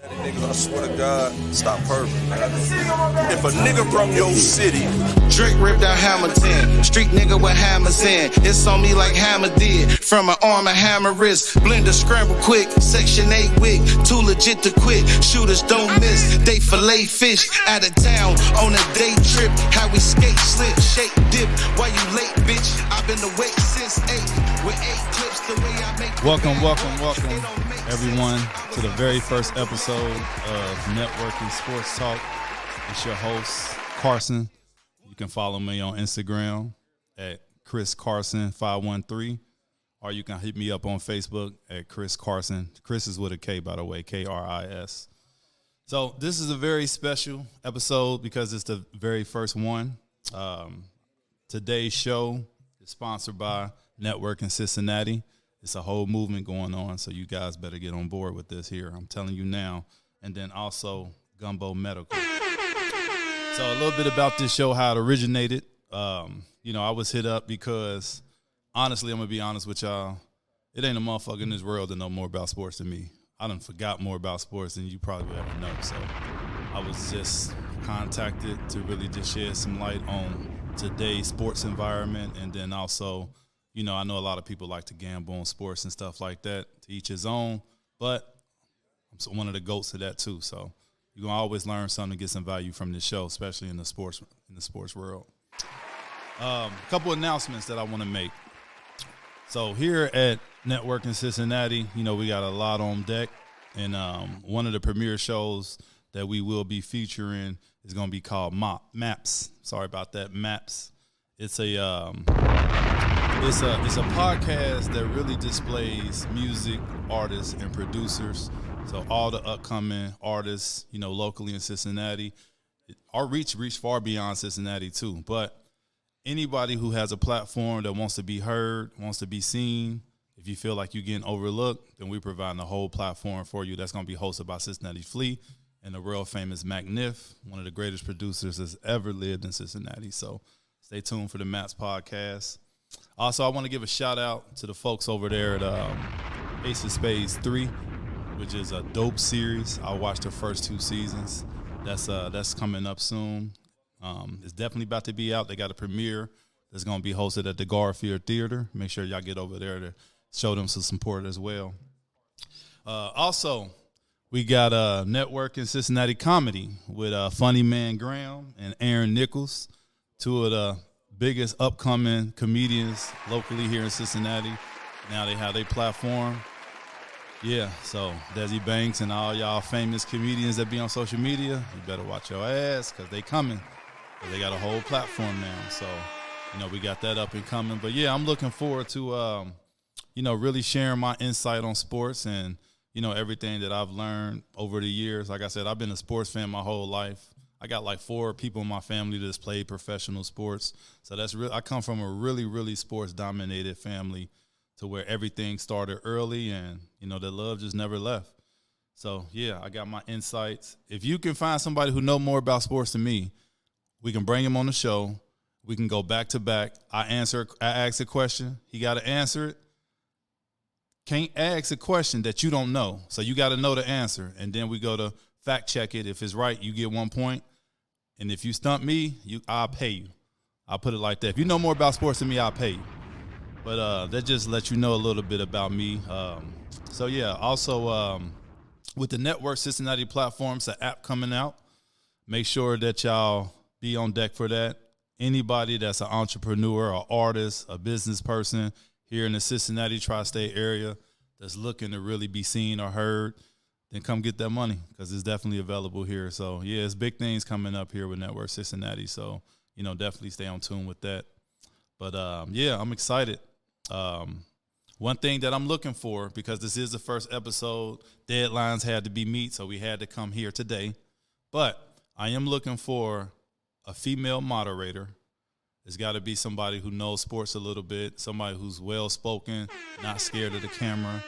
Niggas, I swear to God, stop perfect, man. If a nigga from your city, Drake ripped out Hamilton, street nigga with hammers in. It's on me like Hammer did, from an arm and hammer wrist. Blender scramble quick, section 8 wig, too legit to quit. Shooters don't miss, they fillet fish. Out of town on a day trip, how we skate, slip, shake, dip. Why you late, bitch? I've been awake since 8, with 8 clips the way I make. Welcome, everyone, to the very first episode of Networking Sports Talk. It's your host, Carson. You can follow me on Instagram at Chris Carson 513, or you can hit me up on Facebook at Chris Carson. Chris is with a K, by the way, K-R-I-S. So this is a very special episode because it's the very first one. Today's show is sponsored by Networking Cincinnati. It's a whole movement going on, so you guys better get on board with this here. I'm telling you now. And then also Gumbo Medical. So a little bit about this show, how it originated. I was hit up because, honestly, I'm going to be honest with y'all, it ain't a motherfucker in this world that know more about sports than me. I done forgot more about sports than you probably will ever know. So I was just contacted to really just shed some light on today's sports environment, and then also, I know a lot of people like to gamble on sports and stuff like that, to each his own, but I'm one of the goats of that too. So you're going to always learn something, get some value from this show, especially in the sports world. A couple announcements that I want to make. So here at Networking Cincinnati, we got a lot on deck, and one of the premier shows that we will be featuring is going to be called Maps. Sorry about that, Maps. It's a podcast that really displays music, artists, and producers. So all the upcoming artists, locally in Cincinnati. Our reach far beyond Cincinnati too. But anybody who has a platform that wants to be heard, wants to be seen, if you feel like you're getting overlooked, then we're providing the whole platform for you. That's going to be hosted by Cincinnati Flea and the world famous McNiff, one of the greatest producers that's ever lived in Cincinnati. So stay tuned for the Maps podcast. Also, I want to give a shout out to the folks over there at Ace of Spades 3, which is a dope series. I watched the first 2 seasons. That's coming up soon. It's definitely about to be out. They got a premiere that's going to be hosted at the Garfield Theater. Make sure y'all get over there to show them some support as well. Also, we got Networking Cincinnati Comedy with Funny Man Graham and Aaron Nichols, 2 of the biggest upcoming comedians locally here in Cincinnati. Now they have their platform. Yeah, so Desi Banks and all y'all famous comedians that be on social media, you better watch your ass because they coming. They got a whole platform now. So, we got that up and coming. But, yeah, I'm looking forward to, really sharing my insight on sports and, everything that I've learned over the years. Like I said, I've been a sports fan my whole life. I got like 4 people in my family that's played professional sports. So that's real. I come from a really, really sports-dominated family to where everything started early and, the love just never left. So, yeah, I got my insights. If you can find somebody who know more about sports than me, we can bring him on the show. We can go back to back. I ask a question. He got to answer it. Can't ask a question that you don't know. So you got to know the answer. And then we go to fact check it. If it's right, you get 1 point. And if you stump me, I'll pay you. I'll put it like that. If you know more about sports than me, I'll pay you. But that just lets you know a little bit about me. So, yeah, also with the Network Cincinnati platforms, the app coming out, make sure that y'all be on deck for that. Anybody that's an entrepreneur, an artist, a business person here in the Cincinnati tri-state area that's looking to really be seen or heard, then come get that money because it's definitely available here. So, yeah, it's big things coming up here with Network Cincinnati. So, definitely stay on tune with that. But, yeah, I'm excited. One thing that I'm looking for, because this is the first episode, deadlines had to be met, so we had to come here today. But I am looking for a female moderator. It's got to be somebody who knows sports a little bit, somebody who's well-spoken, not scared of the camera.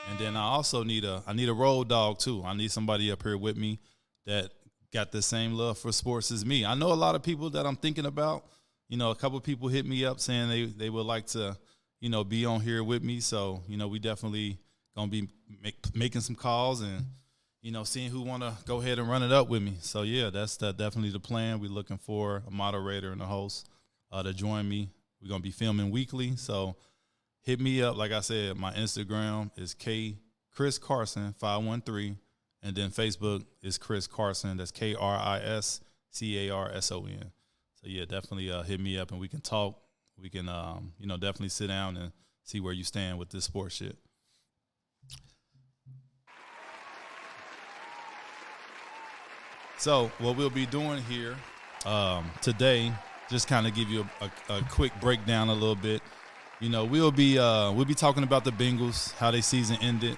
And then I also need a road dog, too. I need somebody up here with me that got the same love for sports as me. I know a lot of people that I'm thinking about. A couple of people hit me up saying they would like to, be on here with me. So, we definitely going to be making some calls and, seeing who want to go ahead and run it up with me. So, yeah, that's definitely the plan. We're looking for a moderator and a host to join me. We're going to be filming weekly. So, hit me up. Like I said, my Instagram is Chris Carson 513, and then Facebook is Chris Carson. That's KrisCarson. So, yeah, definitely hit me up and we can talk. We can, definitely sit down and see where you stand with this sports shit. So what we'll be doing here today, just kind of give you a quick breakdown a little bit. We'll be talking about the Bengals, how their season ended,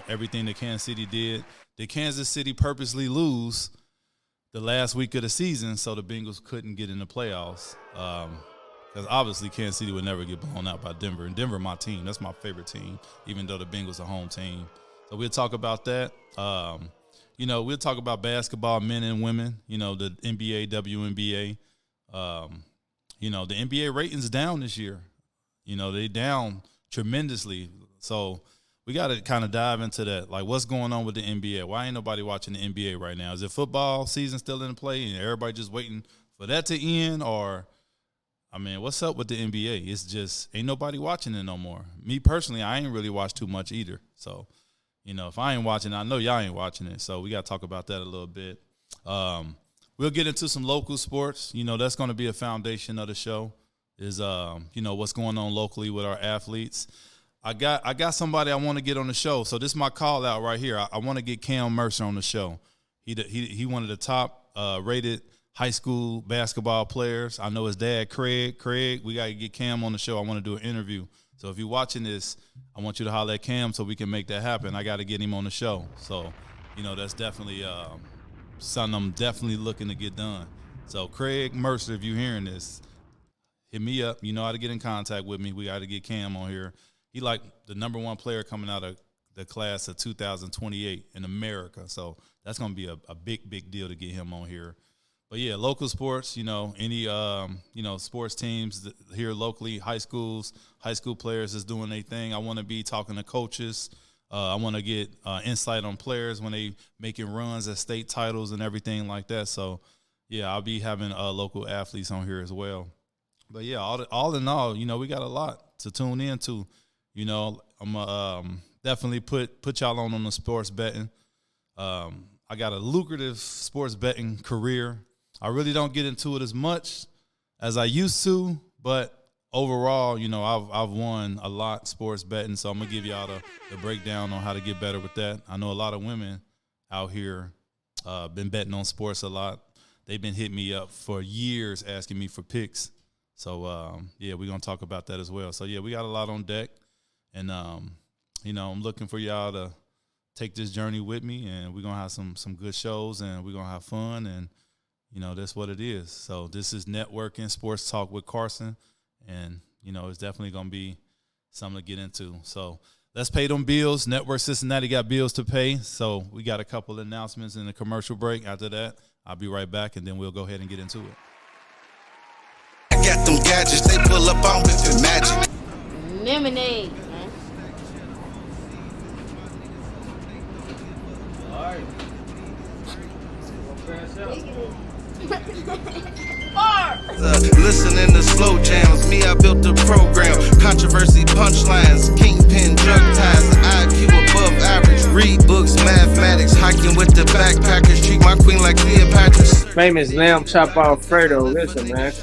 everything that Kansas City did. Did Kansas City purposely lose the last week of the season so the Bengals couldn't get in the playoffs? Because obviously Kansas City would never get blown out by Denver. And Denver, my team. That's my favorite team, even though the Bengals are home team. So we'll talk about that. We'll talk about basketball, men and women, the NBA, WNBA. The NBA ratings down this year. They down tremendously. So we got to kind of dive into that. Like, what's going on with the NBA? Why ain't nobody watching the NBA right now? Is it football season still in play and everybody just waiting for that to end? Or, what's up with the NBA? It's just ain't nobody watching it no more. Me personally, I ain't really watched too much either. So, if I ain't watching, I know y'all ain't watching it. So we got to talk about that a little bit. We'll get into some local sports. That's going to be a foundation of the show is, what's going on locally with our athletes. I got somebody I want to get on the show. So this is my call out right here. I want to get Cam Mercer on the show. He one of the top rated high school basketball players. I know his dad, Craig. We got to get Cam on the show. I want to do an interview. So if you're watching this, I want you to holler at Cam so we can make that happen. I got to get him on the show. So, that's definitely something I'm definitely looking to get done. So Craig Mercer, if you're hearing this, hit me up. You know how to get in contact with me. We got to get Cam on here. He like the number one player coming out of the class of 2028 in America. So that's going to be a big, big deal to get him on here. But, yeah, local sports, any, sports teams here locally, high school players is doing their thing. I want to be talking to coaches. I want to get insight on players when they making runs at state titles and everything like that. So, yeah, I'll be having local athletes on here as well. But, yeah, all in all, we got a lot to tune into. I'm definitely put y'all on the sports betting. I got a lucrative sports betting career. I really don't get into it as much as I used to, but overall, I've won a lot sports betting, so I'm going to give y'all the breakdown on how to get better with that. I know a lot of women out here been betting on sports a lot. They've been hitting me up for years asking me for picks. So, we're going to talk about that as well. So, yeah, we got a lot on deck, and, I'm looking for y'all to take this journey with me, and we're going to have some good shows, and we're going to have fun, and that's what it is. So this is Networking Sports Talk with Carson, and, it's definitely going to be something to get into. So let's pay them bills. Network Cincinnati got bills to pay, so we got a couple of announcements in the commercial break. After that, I'll be right back, and then we'll go ahead and get into it. I got them gadgets, they pull up on with the magic. Lemonade, man. All right. Listening to slow jams, me, I built the program. Controversy, punchlines, kingpin, drug ties, IQ above average. Read books, mathematics, hiking with the backpackers. Treat my queen like Cleopatra's. Famous lamb chop Alfredo. Listen, man.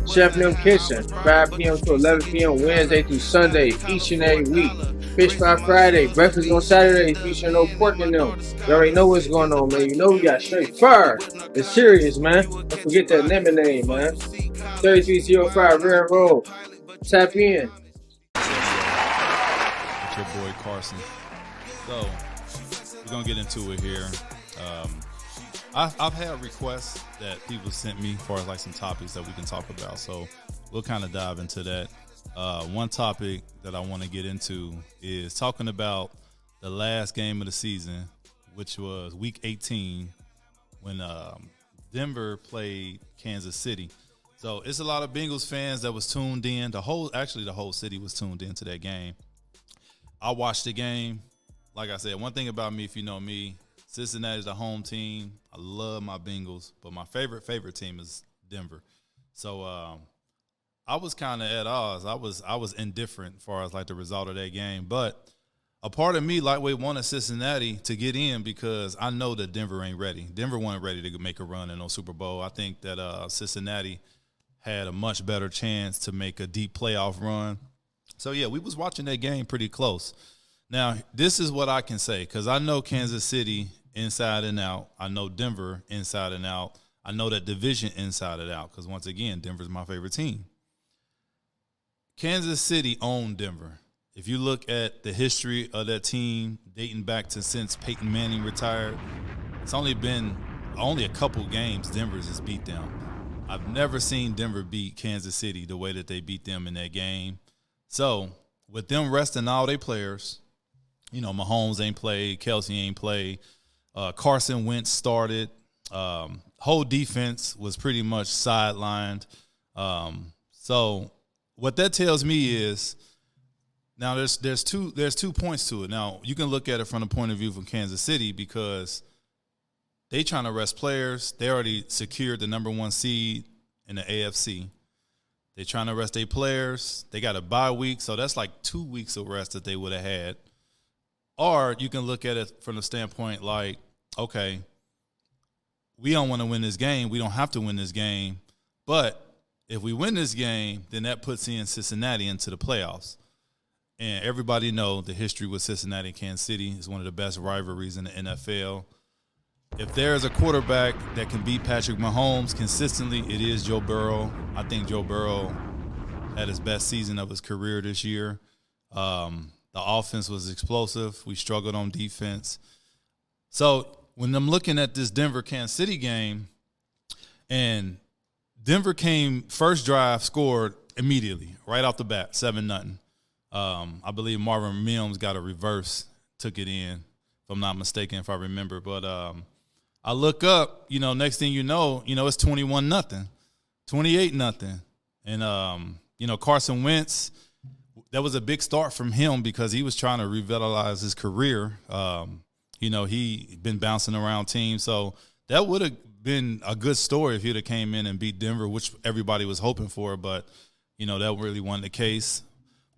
Chef Nim Kitchen, 5 p.m. to 11 p.m. Wednesday through Sunday, each and every week. Fish Fry Friday, breakfast on Saturday, featuring no pork in them. You already know what's going on, man. You know we got straight fire. It's serious, man. Don't forget that lemonade, man. 3305 Rear Road. Tap in. It's your boy Carson. So we're gonna get into it here. I've had requests that people sent me as far as like some topics that we can talk about. So we'll kind of dive into that. One topic that I want to get into is talking about the last game of the season, which was Week 18 when Denver played Kansas City. So it's a lot of Bengals fans that was tuned in. The whole city was tuned into that game. I watched the game. Like I said, one thing about me, if you know me, Cincinnati's the home team. I love my Bengals, but my favorite team is Denver. So I was kind of at odds. I was indifferent as far as like the result of that game, but a part of me lightweight wanted Cincinnati to get in because I know that Denver ain't ready. Denver wasn't ready to make a run in no Super Bowl. I think that Cincinnati had a much better chance to make a deep playoff run. So, yeah, we was watching that game pretty close. Now, this is what I can say because I know Kansas City inside and out. I know Denver inside and out. I know that division inside and out because, once again, Denver's my favorite team. Kansas City owned Denver. If you look at the history of that team dating back to since Peyton Manning retired, it's only been a couple games Denver's has beat them. I've never seen Denver beat Kansas City the way that they beat them in that game. So with them resting all their players, you know, Mahomes ain't played, Kelsey ain't played, Carson Wentz started. Whole defense was pretty much sidelined. So what that tells me is, now there's two points to it. Now you can look at it from the point of view from Kansas City because they trying to rest players. They already secured the number 1 seed in the AFC. They trying to rest their players. They got a bye week, so that's like 2 weeks of rest that they would have had. Or you can look at it from the standpoint like, okay, we don't want to win this game. We don't have to win this game. But if we win this game, then that puts in Cincinnati into the playoffs. And everybody know the history with Cincinnati and Kansas City is one of the best rivalries in the NFL. If there's a quarterback that can beat Patrick Mahomes consistently, it is Joe Burrow. I think Joe Burrow had his best season of his career this year. The offense was explosive. We struggled on defense. So when I'm looking at this Denver-Kansas City game, and Denver came first drive, scored immediately, right off the bat, 7-0. I believe Marvin Mims got a reverse, took it in, if I'm not mistaken, if I remember. But I look up, you know, next thing you know, it's 21-0, 28-0. And, you know, Carson Wentz, that was a big start from him because he was trying to revitalize his career. You know, he been bouncing around teams. So that would have been a good story if he'd have came in and beat Denver, which everybody was hoping for. But, you know, that really wasn't the case.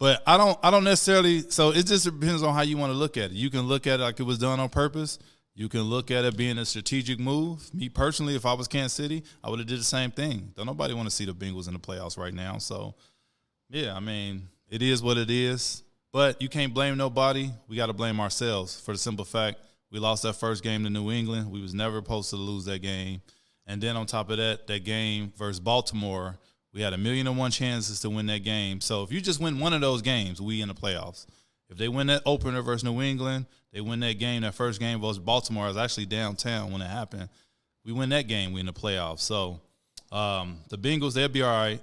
But I don't necessarily – so it just depends on how you want to look at it. You can look at it like it was done on purpose. You can look at it being a strategic move. Me personally, if I was Kansas City, I would have did the same thing. Don't nobody want to see the Bengals in the playoffs right now. So, yeah, I mean, it is what it is. But you can't blame nobody. We got to blame ourselves for the simple fact we lost that first game to New England. We was never supposed to lose that game. And then on top of that, that game versus Baltimore – we had 1,000,001 chances to win that game. So if you just win one of those games, we in the playoffs. If they win that opener versus New England, they win that game, that first game versus Baltimore. I was actually downtown when it happened. We win that game, we in the playoffs. So the Bengals, they'll be all right.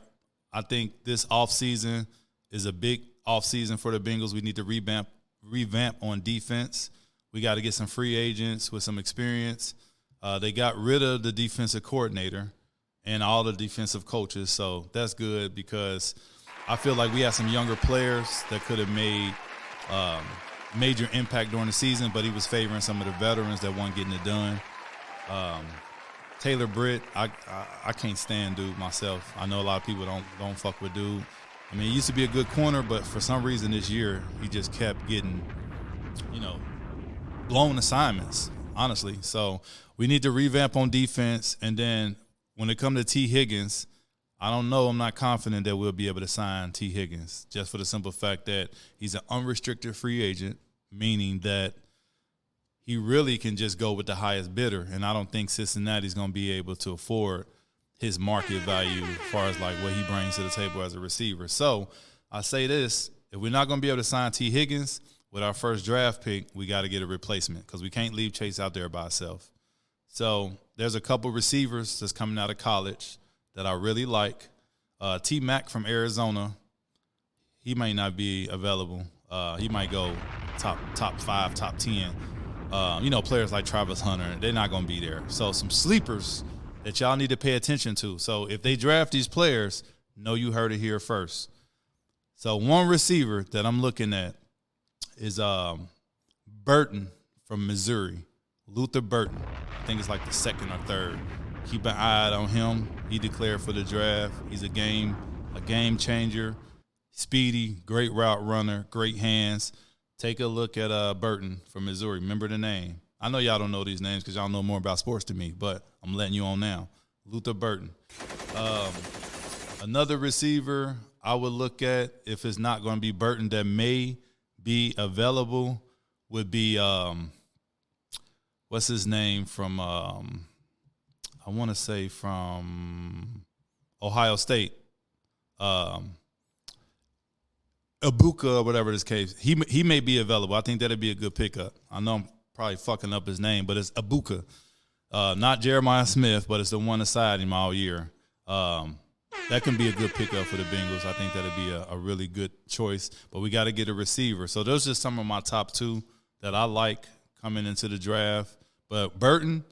I think this offseason is a big offseason for the Bengals. We need to revamp on defense. We got to get some free agents with some experience. They got rid of the defensive coordinator and all the defensive coaches. So that's good because I feel like we have some younger players that could have made major impact during the season, but he was favoring some of the veterans that weren't getting it done. Taylor Britt, I can't stand dude myself. I know a lot of people don't fuck with dude. I mean, he used to be a good corner, but for some reason this year he just kept getting, you know, blown assignments, honestly. So we need to revamp on defense, and then when it comes to T. Higgins, I don't know. I'm not confident that we'll be able to sign T. Higgins just for the simple fact that he's an unrestricted free agent, meaning that he really can just go with the highest bidder, and I don't think Cincinnati's going to be able to afford his market value as far as like what he brings to the table as a receiver. So I say this, if we're not going to be able to sign T. Higgins with our first draft pick, we got to get a replacement because we can't leave Chase out there by himself. So there's a couple receivers that's coming out of college that I really like. T. Mac from Arizona, he may not be available. He might go top 5, top 10. You know, players like Travis Hunter, they're not going to be there. So some sleepers that y'all need to pay attention to. So if they draft these players, know you heard it here first. So one receiver that I'm looking at is Burton from Missouri. Luther Burton. I think it's like the second or third. Keep an eye out on him. He declared for the draft. He's a game changer. Speedy, great route runner, great hands. Take a look at Burton from Missouri. Remember the name. I know y'all don't know these names because y'all know more about sports than me, but I'm letting you on now. Luther Burton. Another receiver I would look at, if it's not going to be Burton, that may be available would be what's his name from I want to say from Ohio State. Ibuka or whatever this case. He may be available. I think that'd be a good pickup. I know I'm probably fucking up his name, but it's Ibuka. Not Jeremiah Smith, but it's the one aside him all year. That can be a good pickup for the Bengals. I think that'd be a really good choice. But we got to get a receiver. So those are just some of my top two that I like coming into the draft. But Burton,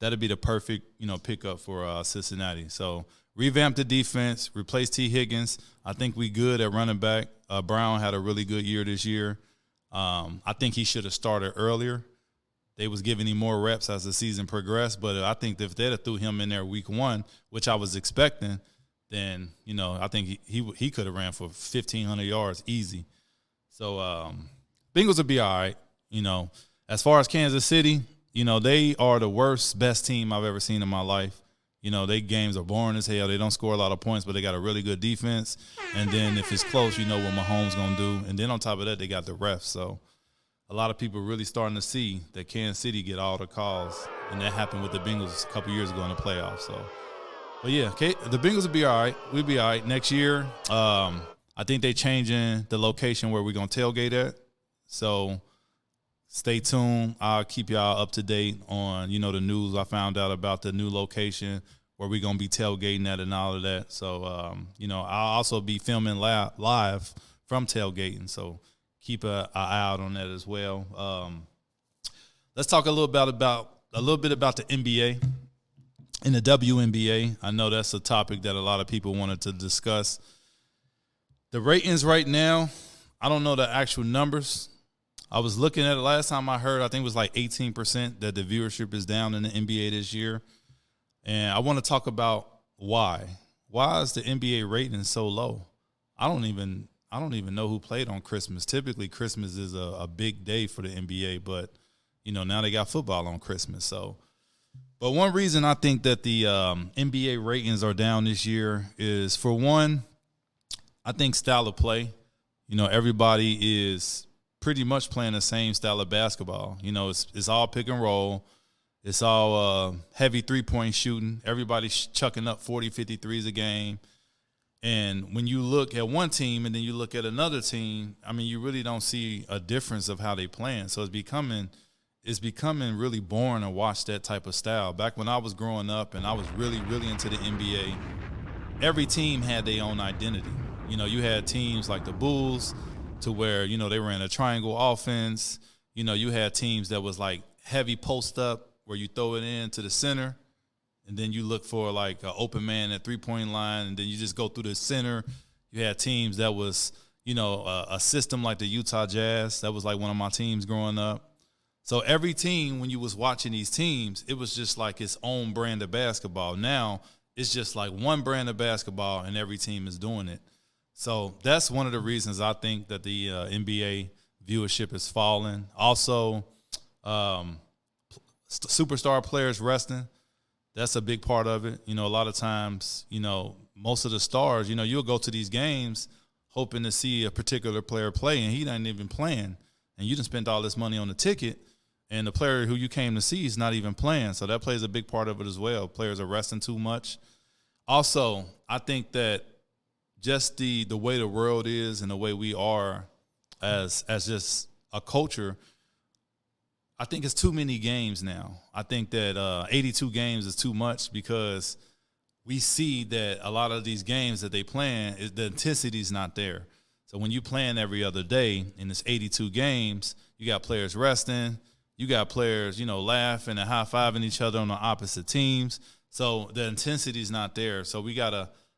that'd be the perfect, pickup for Cincinnati. So revamp the defense, replace T. Higgins. I think we good at running back. Brown had a really good year this year. I think he should have started earlier. They was giving him more reps as the season progressed, but I think if they'd have threw him in there week one, which I was expecting, then, I think he could have ran for 1,500 yards easy. So Bengals will be all right. As far as Kansas City, they are the best team I've ever seen in my life. They games are boring as hell. They don't score a lot of points, but they got a really good defense. And then if it's close, what Mahomes going to do. And then on top of that, they got the refs. So a lot of people really starting to see that Kansas City get all the calls. And that happened with the Bengals a couple years ago in the playoffs. So, but yeah, the Bengals will be all right. We'll be all right. Next year, I think they changing the location where we're going to tailgate at. So stay tuned. I'll keep y'all up to date on, the news. I found out about the new location where we're going to be tailgating at and all of that. So, I'll also be filming live from tailgating. So keep an eye out on that as well. Let's talk a little bit about the NBA and the WNBA. I know that's a topic that a lot of people wanted to discuss. The ratings right now, I don't know the actual numbers. I was looking at it last time I heard, I think it was like 18% that the viewership is down in the NBA this year. And I want to talk about why. Why is the NBA rating so low? I don't even know who played on Christmas. Typically, Christmas is a big day for the NBA, but now they got football on Christmas. So, but one reason I think that the NBA ratings are down this year is, for one, I think style of play. Everybody is pretty much playing the same style of basketball. It's all pick and roll. It's all heavy three-point shooting. Everybody's chucking up 40, 50 threes a game. And when you look at one team and then you look at another team, you really don't see a difference of how they playing. So it's becoming really boring to watch that type of style. Back when I was growing up and I was really, really into the NBA, every team had their own identity. You had teams like the Bulls to where, they ran a triangle offense. You had teams that was like heavy post up where you throw it in to the center and then you look for like an open man at three-point line and then you just go through the center. You had teams that was, a system like the Utah Jazz. That was like one of my teams growing up. So every team, when you was watching these teams, it was just like its own brand of basketball. Now it's just like one brand of basketball and every team is doing it. So that's one of the reasons I think that the NBA viewership is falling. Also, superstar players resting. That's a big part of it. A lot of times, most of the stars, you'll go to these games hoping to see a particular player play, and he ain't even playing. And you done spent all this money on the ticket, and the player who you came to see is not even playing. So that plays a big part of it as well. Players are resting too much. Also, I think that just the way the world is and the way we are as just a culture, I think it's too many games now. I think that 82 games is too much because we see that a lot of these games that they playing, the intensity is not there. So when you playing every other day in this 82 games, you got players resting, you got players, laughing and high-fiving each other on the opposite teams. So the intensity is not there. So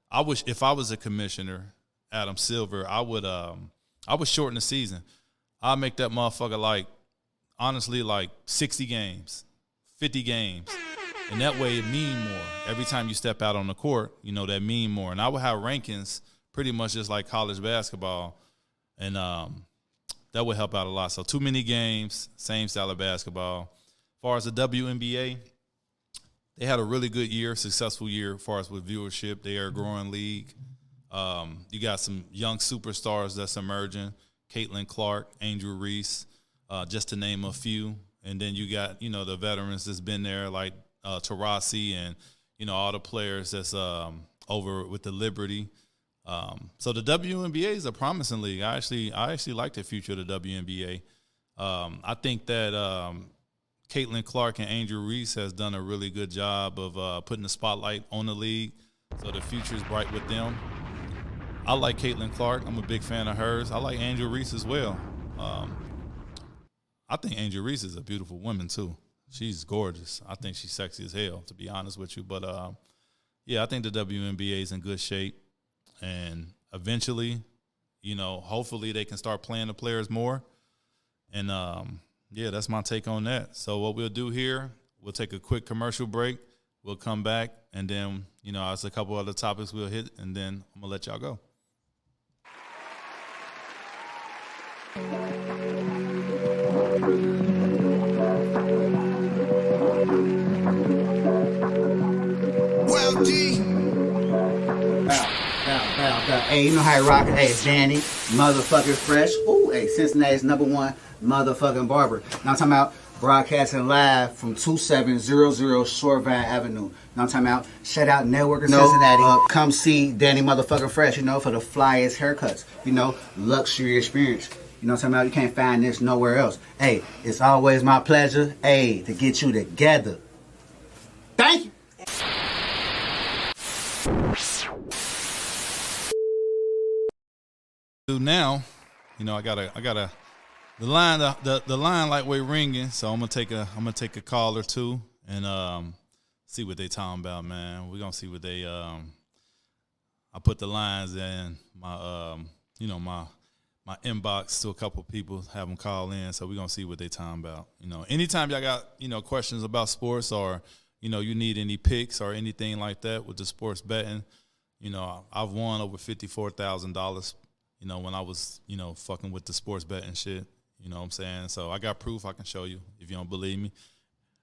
I wish if I was a commissioner, Adam Silver, I would shorten the season. I'll make that motherfucker honestly 60 games. 50 games. And that way it mean more. Every time you step out on the court, you know, that mean more. And I would have rankings pretty much just like college basketball. And that would help out a lot. So too many games, same style of basketball. As far as the WNBA, they had a really good year, successful year as far as with viewership. They are a growing league. You got some young superstars that's emerging. Caitlin Clark, Angel Reese, just to name a few. And then you got, you know, the veterans that's been there like Taurasi and, you know, all the players that's over with the Liberty. So the WNBA is a promising league. I actually like the future of the WNBA. I think that Caitlin Clark and Angel Reese has done a really good job of putting the spotlight on the league. So the future is bright with them. I like Caitlin Clark. I'm a big fan of hers. I like Angel Reese as well. I think Angel Reese is a beautiful woman too. She's gorgeous. I think she's sexy as hell, to be honest with you. But, yeah, I think the WNBA is in good shape. And eventually, you know, hopefully they can start playing the players more. And, yeah, that's my take on that. So what we'll do here, we'll take a quick commercial break. We'll come back, and then, you know, there's a couple other topics we'll hit, and then I'm going to let y'all go. Well, G. Bow. Hey, you know how I rock it. Hey, it's Danny, motherfucking Fresh. Ooh, hey, Cincinnati's #1 motherfucking barber. Now I'm talking about broadcasting live from 2700 Short Vine Avenue. Now I'm talking about shout out Network in Cincinnati. Come see Danny motherfucking Fresh, you know, for the flyest haircuts. You know, luxury experience. You know what I'm talking about? You can't find this nowhere else. Hey, it's always my pleasure, hey, to get you together. Thank you. Now, you know, I got the line lightweight ringing, so I'm gonna take a call or two and see what they talking about, man. We're gonna see what they I put the lines in my you know, my inbox to a couple people, have them call in, so we're gonna see what they talking about. You know, anytime y'all got, you know, questions about sports, or, you know, you need any picks or anything like that with the sports betting, you know, I've won over $54,000. You know, when I was, you know, fucking with the sports betting shit, you know what I'm saying? So I got proof I can show you if you don't believe me.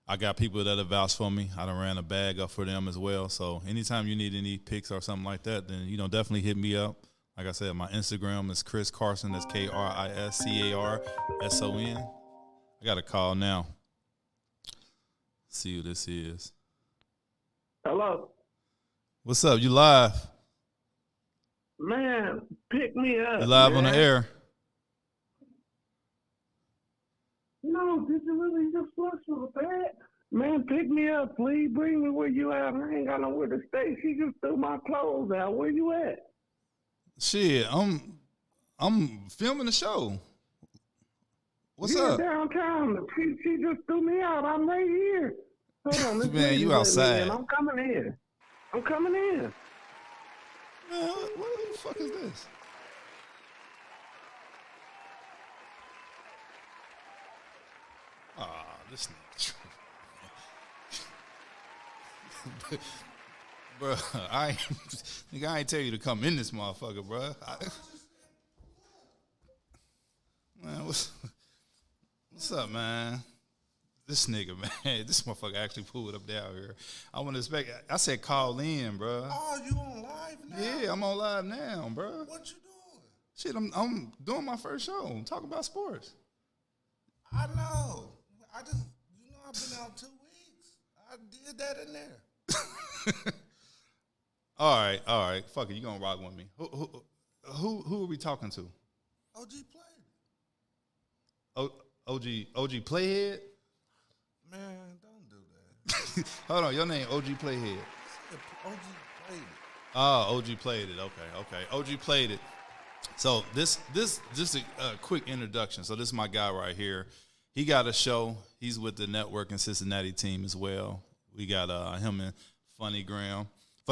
I got people that have vouched for me. I done ran a bag up for them as well. So anytime you need any picks or something like that, then, you know, definitely hit me up. Like I said, my Instagram is Chris Carson. That's KrisCarson. I got a call now. See who this is. Hello. What's up? You live? Man, pick me up. You live man. on the air? No, this is really just flushing with that. Man, pick me up, please. Bring me where you at. I ain't got nowhere to stay. She just threw my clothes out. Where you at? Shit, I'm filming the show. What's up? Downtown. She just threw me out. I'm right here. Hold on, Man, you outside. I'm coming in. Man, what the fuck is this? This nigga. Bro, I ain't tell you to come in this motherfucker, bro. Man, what's up, man? This nigga, man, this motherfucker actually pulled up down here. I wouldn't expect. I said call in, bro. Oh, you on live now? Yeah, I'm on live now, bro. What you doing? Shit, I'm doing my first show. I'm talking about sports. I know. I've been out 2 weeks. I did that in there. All right. Fuck it, you gonna rock with me? Who are we talking to? OG played. OG Playhead? Man, don't do that. Hold on, your name OG Playhead. OG played it. Oh, OG played it. Okay. OG played it. So this just a quick introduction. So this is my guy right here. He got a show. He's with the Network in Cincinnati team as well. We got him and Funny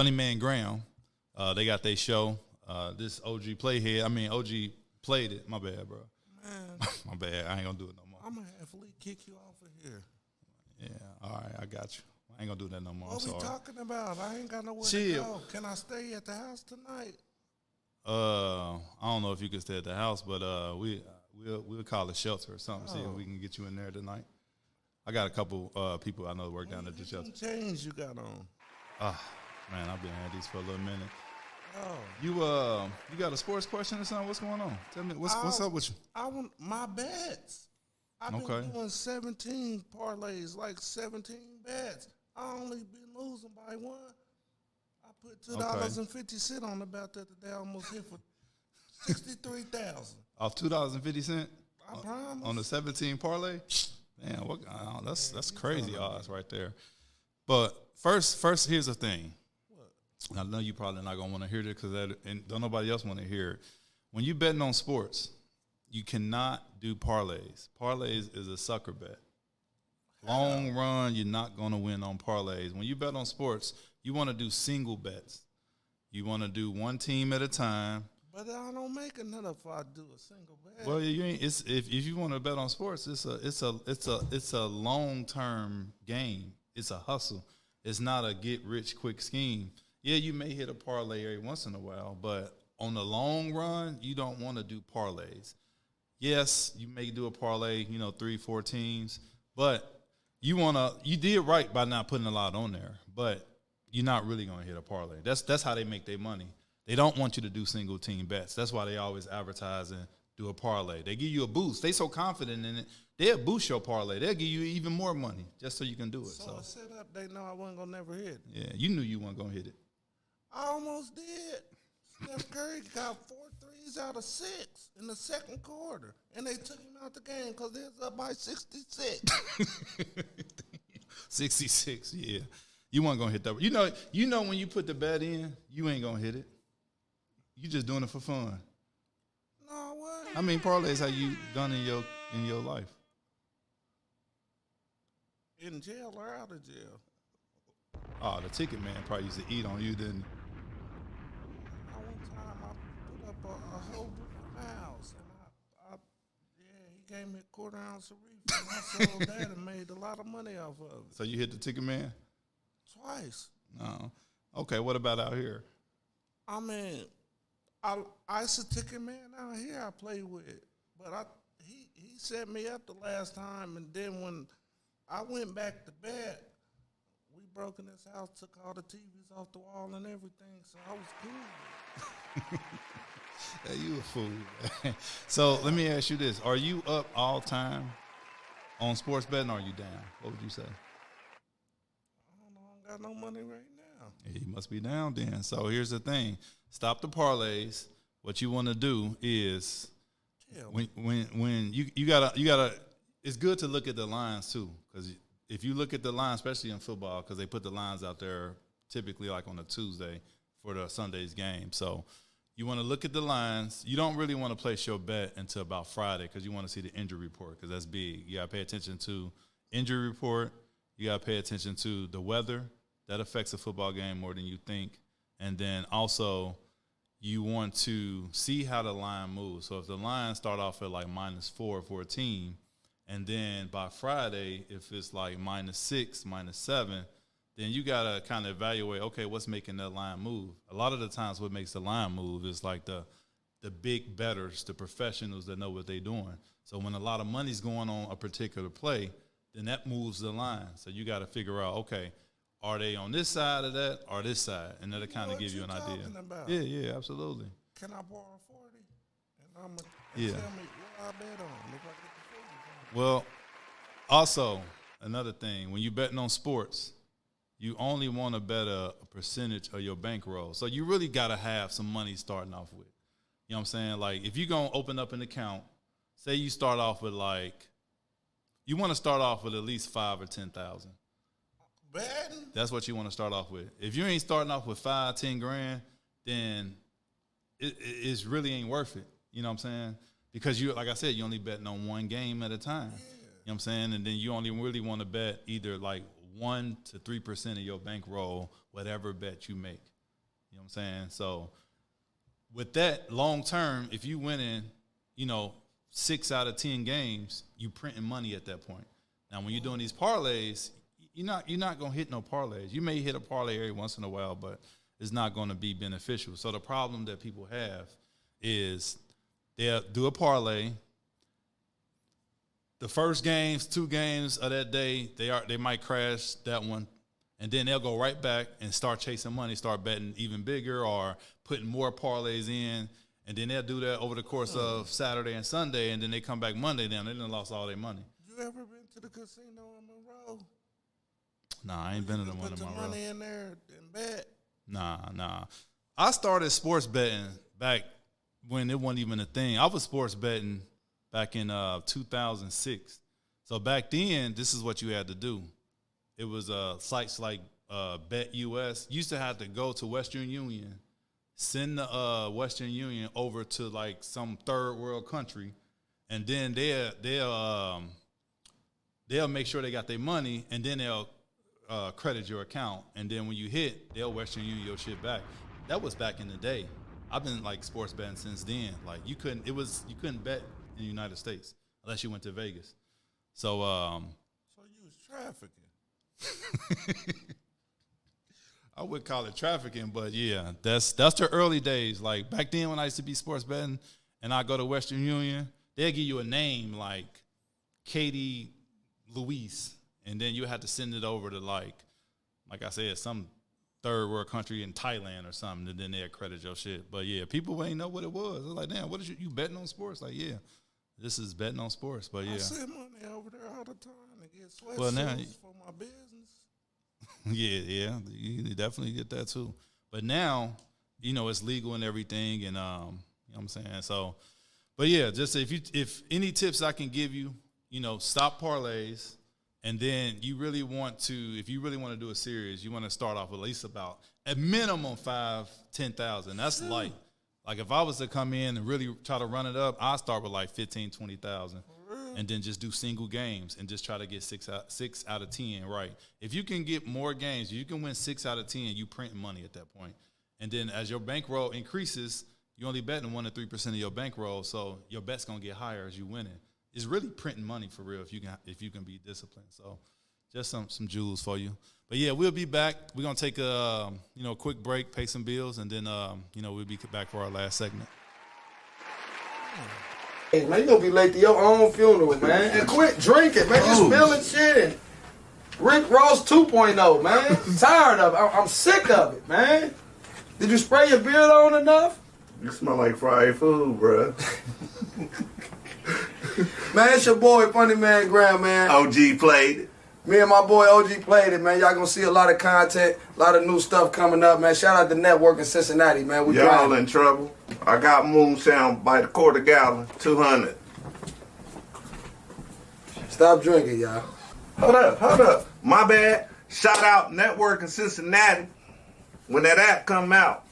Man Graham. They got their show. This OG played it. My bad, bro. Man. My bad. I ain't gonna do it no more. I'm gonna have to kick you off of here. Yeah. All I got you. I ain't gonna do that no more. What I'm we sorry. talking about? I ain't got nowhere Shit. to go. Can I stay at the house tonight? I don't know if you can stay at the house, but we'll call a shelter or something. See if we can get you in there tonight. I got a couple people I know that work down at the shelter. Chains you got on? Man, I've been at these for a little minute. Oh, You got a sports question or something? What's going on? Tell me what's up with you? I want my bets. I've been doing 17 parlays, like 17 bets. I only been losing by one. I put $2.50 on the bet the other day. I almost hit for 63,000. Off $2.50? I promise. On the 17 parlay? Man, that's crazy odds right there. But first, here's the thing. What? I know you probably not gonna want to hear this and don't nobody else want to hear it. When you betting on sports, you cannot do parlays. Parlays is a sucker bet. Long run, you're not gonna win on parlays. When you bet on sports, you want to do single bets. You want to do one team at a time. But I don't make enough if I do a single bet. Well, you ain't. If you want to bet on sports, it's a long term game. It's a hustle. It's not a get rich quick scheme. Yeah, you may hit a parlay every once in a while, but on the long run, you don't want to do parlays. Yes, you may do a parlay, 3-4 teams, but you did right by not putting a lot on there, but you're not really gonna hit a parlay. That's how they make their money. They don't want you to do single team bets. That's why they always advertise and do a parlay. They give you a boost. They so confident in it, they'll boost your parlay. They'll give you even more money just so you can do it. So I set up, they know I wasn't gonna never hit. Yeah, you knew you weren't gonna hit it. I almost did. Steph Curry got 4 threes out of 6 in the second quarter, and they took him out the game because they was up by 66. 66, yeah. You weren't gonna hit that. You know when you put the bet in, you ain't gonna hit it. You just doing it for fun. No, what? How many parlays have you done in your life? In jail or out of jail? Oh, the ticket man probably used to eat on you, didn't he? One time I put up a whole house, and he gave me a quarter ounce of reefer, and I sold that and made a lot of money off of it. So you hit the ticket man? Twice. No. Okay, what about out here? I mean, I's a ticket man out here I play with, but he set me up the last time, and then when I went back to bed, we broke in his house, took all the TVs off the wall and everything, so I was cool. Hey, you a fool. So let me ask you this. Are you up all time on sports betting, or are you down? What would you say? I don't know. I ain't got no money right now. Yeah, you must be down then. So here's the thing. Stop the parlays. What you want to do is when you gotta it's good to look at the lines too, because if you look at the line, especially in football, because they put the lines out there typically like on a Tuesday for the Sunday's game. So you want to look at the lines. You don't really want to place your bet until about Friday because you want to see the injury report, because that's big. You got to pay attention to injury report. You got to pay attention to the weather. That affects a football game more than you think. And then also you want to see how the line moves. So if the line start off at like -4 for a team, and then by Friday, if it's like -6, -7, then you got to kind of evaluate, okay, what's making that line move? A lot of the times what makes the line move is like the big bettors, the professionals that know what they're doing. So when a lot of money's going on a particular play, then that moves the line. So you got to figure out, okay, are they on this side of that or this side? And that'll kind of give you an idea. About? Yeah, absolutely. Can I borrow 40? And tell me what I bet on if I get the 40. Well, also, another thing, when you're betting on sports, you only want to bet a percentage of your bankroll. So you really got to have some money starting off with. You know what I'm saying? Like, if you're going to open up an account, say you start off with you want to start off with at least $5,000 or $10,000. Betting? That's what you want to start off with. If you ain't starting off with $5,000, $10,000, then it really ain't worth it. You know what I'm saying? Because like I said, you only betting on one game at a time. Yeah. You know what I'm saying? And then you only really want to bet either like 1 to 3% of your bankroll, whatever bet you make. You know what I'm saying? So with that long term, if you win in, 6 out of 10 games, you printing money at that point. Now, when you're doing these parlays, you're not gonna hit no parlays. You may hit a parlay every once in a while, but it's not gonna be beneficial. So the problem that people have is they'll do a parlay. The first games, 2 games of that day, they might crash that one, and then they'll go right back and start chasing money, start betting even bigger or putting more parlays in, and then they'll do that over the course of Saturday and Sunday, and then they come back Monday. Then they done lost all their money. You ever been to the casino in Monroe? Nah, I ain't been to the one in Put the Monroe. money in there and bet. Nah. I started sports betting back when it wasn't even a thing. I was sports betting back in 2006. So back then, this is what you had to do. It was sites like Bet US. You used to have to go to Western Union, send the Western Union over to like some third world country, and then they'll make sure they got their money, and then they'll credit your account, and then when you hit, they'll Western Union your shit back. That was back in the day. I've been like sports betting since then. Like you couldn't bet in the United States unless you went to Vegas. So So you was trafficking. I would call it trafficking, but yeah, that's the early days. Like back then when I used to be sports betting and I go to Western Union, they'll give you a name like Katie Louise, and then you had to send it over to like I said, some third world country in Thailand or something, and then they credit your shit. But yeah, people ain't know what it was. They're like, damn, what is you betting on sports? Like, yeah, this is betting on sports. But yeah, I send money over there all the time to get sweatsuits Well, now- for my business. yeah, you definitely get that too. But now, it's legal and everything, and you know what I'm saying. So, but yeah, just if any tips I can give you, stop parlays. And then if you really want to do a series, you want to start off with at least about at minimum 5,000-10,000. That's light. Like if I was to come in and really try to run it up, I'd start with like 15,000, 20,000, and then just do single games and just try to get 6 out of 10 right. If you can get more games, you can win 6 out of 10. You print money at that point. And then as your bankroll increases, you're only betting 1 to 3% of your bankroll, so your bet's gonna get higher as you win it. It's really printing money for real if you can be disciplined. So just some jewels for you. But yeah, we'll be back. We're gonna take a quick break, pay some bills, and then we'll be back for our last segment. Hey man, you gonna be late to your own funeral, man. And quit drinking, man. You spilling shit and Rick Ross 2.0, man. I'm tired of it. I'm sick of it, man. Did you spray your beard on enough? You smell like fried food, bruh. Man, it's your boy, Funny Man Graham, man. OG played it. Me and my boy OG played it, man. Y'all gonna see a lot of content, a lot of new stuff coming up, man. Shout out to Network in Cincinnati, man. We Y'all grinding. in trouble. I got moonshine by the quarter gallon, 200. Stop drinking, y'all. Hold up. My bad. Shout out Network in Cincinnati. When that app come out,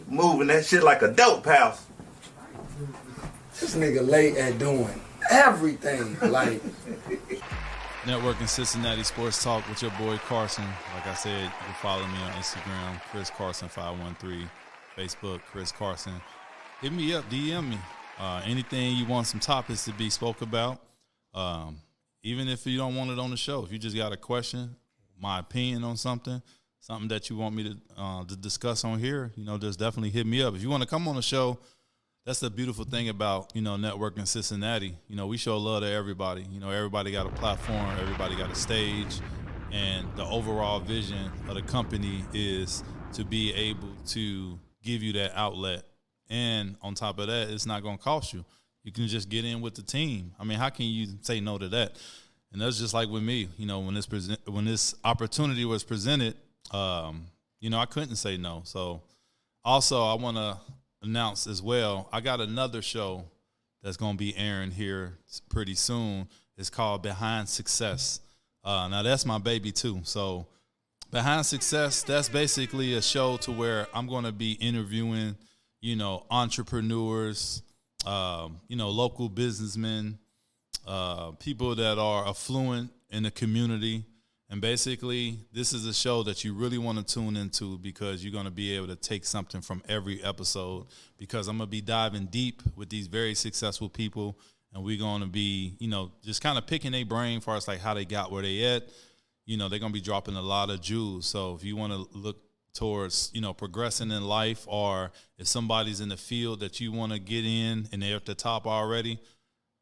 moving that shit like a dope house. This nigga late at doing everything. Like, Network in Cincinnati Sports Talk with your boy Carson. Like I said, you can follow me on Instagram, Chris Carson 513, Facebook, Chris Carson. Hit me up, DM me. Anything you want some topics to be spoke about. Even if you don't want it on the show, if you just got a question, my opinion on something that you want me to discuss on here, just definitely hit me up. If you want to come on the show, that's the beautiful thing about, Network in Cincinnati. We show love to everybody. Everybody got a platform, everybody got a stage, and the overall vision of the company is to be able to give you that outlet. And on top of that, it's not going to cost you. You can just get in with the team. I mean, how can you say no to that? And that's just like with me. When this opportunity was presented, I couldn't say no. So also I want to announce as well, I got another show that's going to be airing here pretty soon. It's called Behind Success. Now that's my baby too. So Behind Success, that's basically a show to where I'm going to be interviewing, entrepreneurs, local businessmen, people that are affluent in the community. And basically, this is a show that you really want to tune into because you're going to be able to take something from every episode, because I'm going to be diving deep with these very successful people, and we're going to be, just kind of picking their brain for us, like how they got where they at, they're going to be dropping a lot of jewels. So if you want to look towards, progressing in life, or if somebody's in the field that you want to get in and they're at the top already,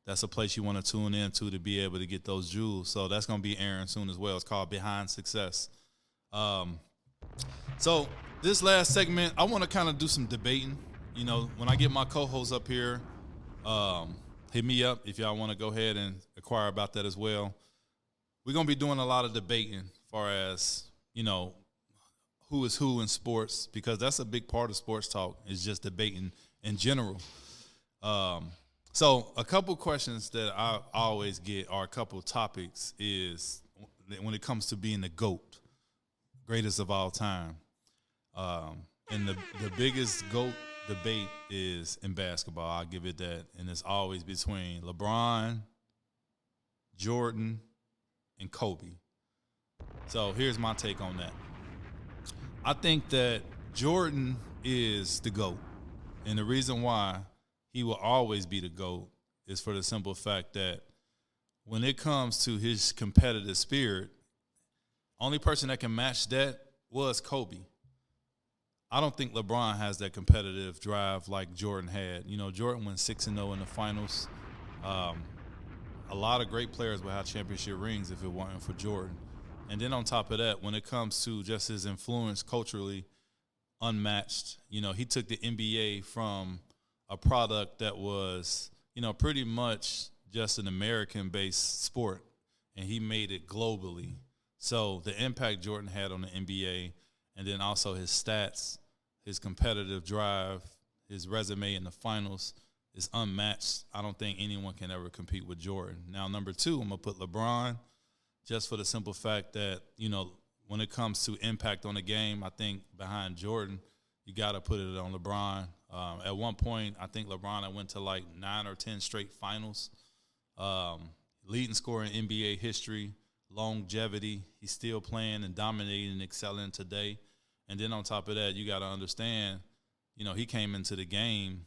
that's a place you want to tune into to be able to get those jewels. So that's going to be airing soon as well. It's called Behind Success. So this last segment, I want to kind of do some debating. When I get my co-hosts up here, hit me up if y'all want to go ahead and inquire about that as well. We're going to be doing a lot of debating as far as, who is who in sports, because that's a big part of sports talk, is just debating in general. So a couple questions that I always get, or a couple topics, is when it comes to being the GOAT, greatest of all time. And the biggest GOAT debate is in basketball. I'll give it that. And it's always between LeBron, Jordan, and Kobe. So here's my take on that. I think that Jordan is the GOAT. And the reason why he will always be the GOAT is for the simple fact that when it comes to his competitive spirit, only person that can match that was Kobe. I don't think LeBron has that competitive drive like Jordan had. Jordan went 6-0 in the finals. A lot of great players would have championship rings if it wasn't for Jordan. And then on top of that, when it comes to just his influence culturally, unmatched. He took the NBA from a product that was, pretty much just an American-based sport, and he made it globally. So the impact Jordan had on the NBA, and then also his stats, his competitive drive, his resume in the finals is unmatched. I don't think anyone can ever compete with Jordan. Now, number two, I'm going to put LeBron, just for the simple fact that, when it comes to impact on the game, I think behind Jordan, you got to put it on LeBron. At one point, I think LeBron went to like 9 or 10 straight finals. Leading scorer in NBA history, longevity. He's still playing and dominating and excelling today. And then on top of that, you got to understand, he came into the game,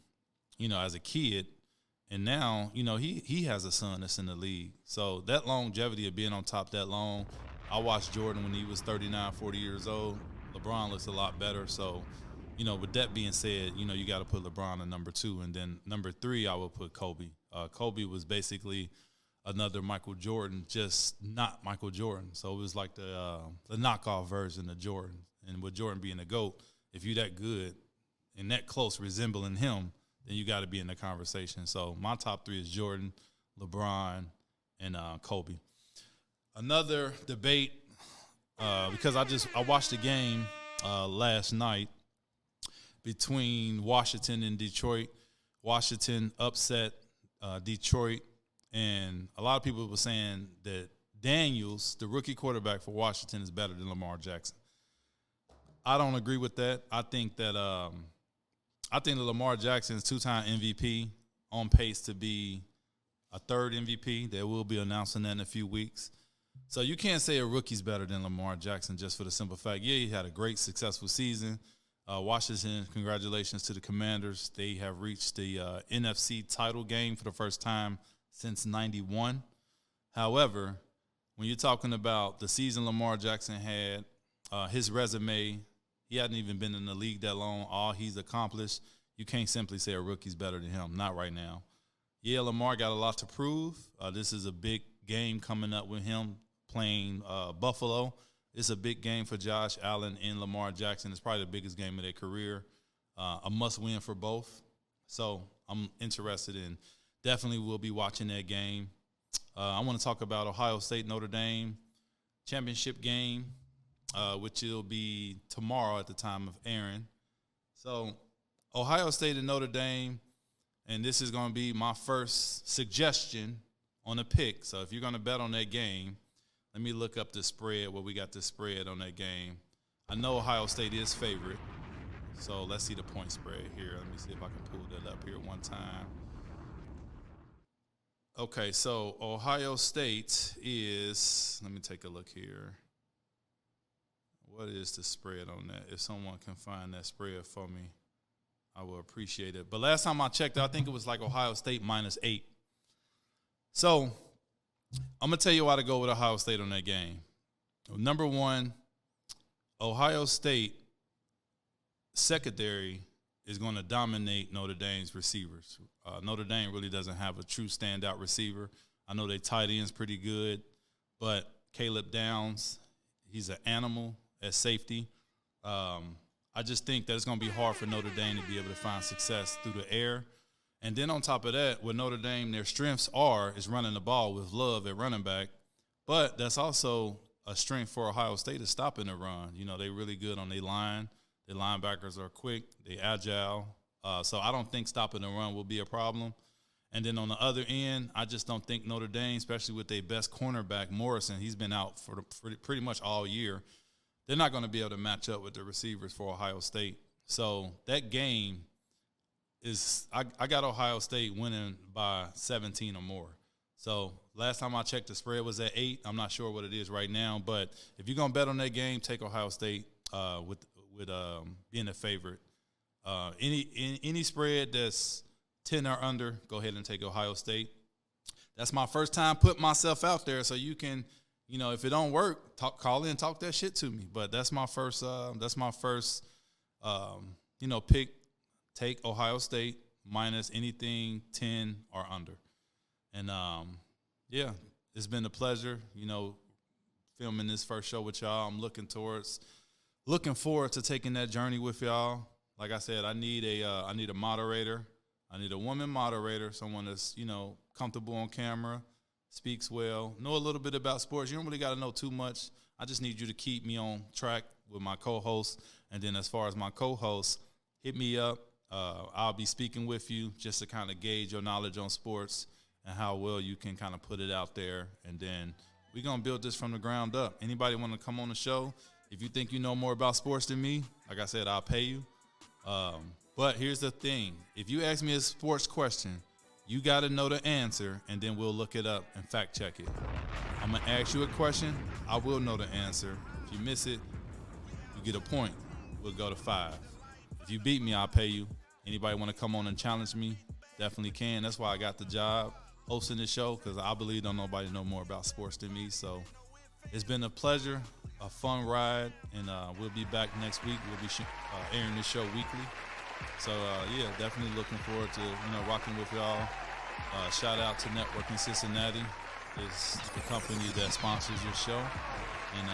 as a kid. And now, he has a son that's in the league. So that longevity of being on top that long, I watched Jordan when he was 39, 40 years old. LeBron looks a lot better. So, with that being said, you got to put LeBron at number 2. And then number 3, I would put Kobe. Kobe was basically another Michael Jordan, just not Michael Jordan. So it was like the knockoff version of Jordan. And with Jordan being a GOAT, if you're that good and that close resembling him, then you got to be in the conversation. So my top 3 is Jordan, LeBron, and Kobe. Another debate, because I watched the game last night between Washington and Detroit. Washington upset Detroit, and a lot of people were saying that Daniels, the rookie quarterback for Washington, is better than Lamar Jackson. I don't agree with that. I think that Lamar Jackson is 2-time MVP, on pace to be a 3rd MVP. They will be announcing that in a few weeks. So you can't say a rookie's better than Lamar Jackson just for the simple fact, he had a great, successful season. Washington, congratulations to the Commanders. They have reached the NFC title game for the first time since 91. However, when you're talking about the season Lamar Jackson had, his resume, he hadn't even been in the league that long, all he's accomplished, you can't simply say a rookie's better than him. Not right now. Yeah, Lamar got a lot to prove. This is a big game coming up with him playing Buffalo. It's a big game for Josh Allen and Lamar Jackson. It's probably the biggest game of their career. A must-win for both. So I'm interested in, definitely will be watching that game. I want to talk about Ohio State, Notre Dame championship game, which will be tomorrow at the time of airing. So Ohio State and Notre Dame, and this is going to be my first suggestion on a pick. So if you're going to bet on that game, let me look up the spread, where we got the spread on that game. I know Ohio State is favorite, so let's see the point spread here. Let me see if I can pull that up here one time. Okay, so Ohio State is, let me take a look here. What is the spread on that? If someone can find that spread for me, I will appreciate it. But last time I checked, I think it was like Ohio State -8. So I'm going to tell you why to go with Ohio State on that game. Number one, Ohio State secondary is going to dominate Notre Dame's receivers. Notre Dame really doesn't have a true standout receiver. I know they tight end's pretty good, but Caleb Downs, he's an animal at safety. I just think that it's going to be hard for Notre Dame to be able to find success through the air. And then on top of that, with Notre Dame, their strengths is running the ball with Love at running back. But that's also a strength for Ohio State is stopping the run. You know, they're really good on their line. Their linebackers are quick. They're agile. So I don't think stopping the run will be a problem. And then on the other end, I just don't think Notre Dame, especially with their best cornerback, Morrison, he's been out for pretty much all year. They're not going to be able to match up with the receivers for Ohio State. So that game is I got Ohio State winning by 17 or more. So last time I checked, the spread was at 8. I'm not sure what it is right now. But if you're going to bet on that game, take Ohio State with being a favorite. Any spread that's 10 or under, go ahead and take Ohio State. That's my first time putting myself out there, so you can, you know, if it don't work, call in, talk that shit to me. But that's my first pick. Take Ohio State minus anything 10 or under. And yeah, it's been a pleasure, you know, filming this first show with y'all. I'm looking forward to taking that journey with y'all. Like I said, I need a moderator. I need a woman moderator, someone that's, you know, comfortable on camera, speaks well, know a little bit about sports. You don't really got to know too much. I just need you to keep me on track with my co-host. And then as far as my co-host, hit me up. I'll be speaking with you just to kind of gauge your knowledge on sports and how well you can kind of put it out there. And then we're going to build this from the ground up. Anybody want to come on the show? If you think you know more about sports than me, like I said, I'll pay you. But here's the thing. If you ask me a sports question, you got to know the answer, and then we'll look it up and fact check it. I'm going to ask you a question. I will know the answer. If you miss it, you get a point. We'll go to 5. If you beat me, I'll pay you. Anybody want to come on and challenge me? Definitely can. That's why I got the job hosting this show, because I believe don't nobody know more about sports than me. So it's been a pleasure, a fun ride, and we'll be back next week. We'll be airing this show weekly. So, yeah, definitely looking forward to, you know, rocking with y'all. Shout out to Networking Cincinnati. It's the company that sponsors your show. And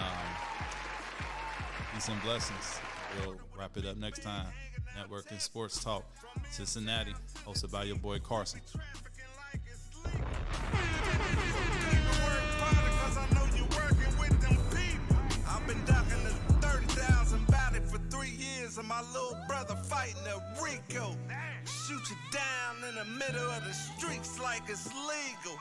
peace and blessings. We'll wrap it up next time. Networking Sports Talk, Cincinnati, hosted by your boy Carson. I've been ducking the 30,000 bounty for 3 years, and my little brother fighting a Rico. Shoot you down in the middle of the streets like it's legal.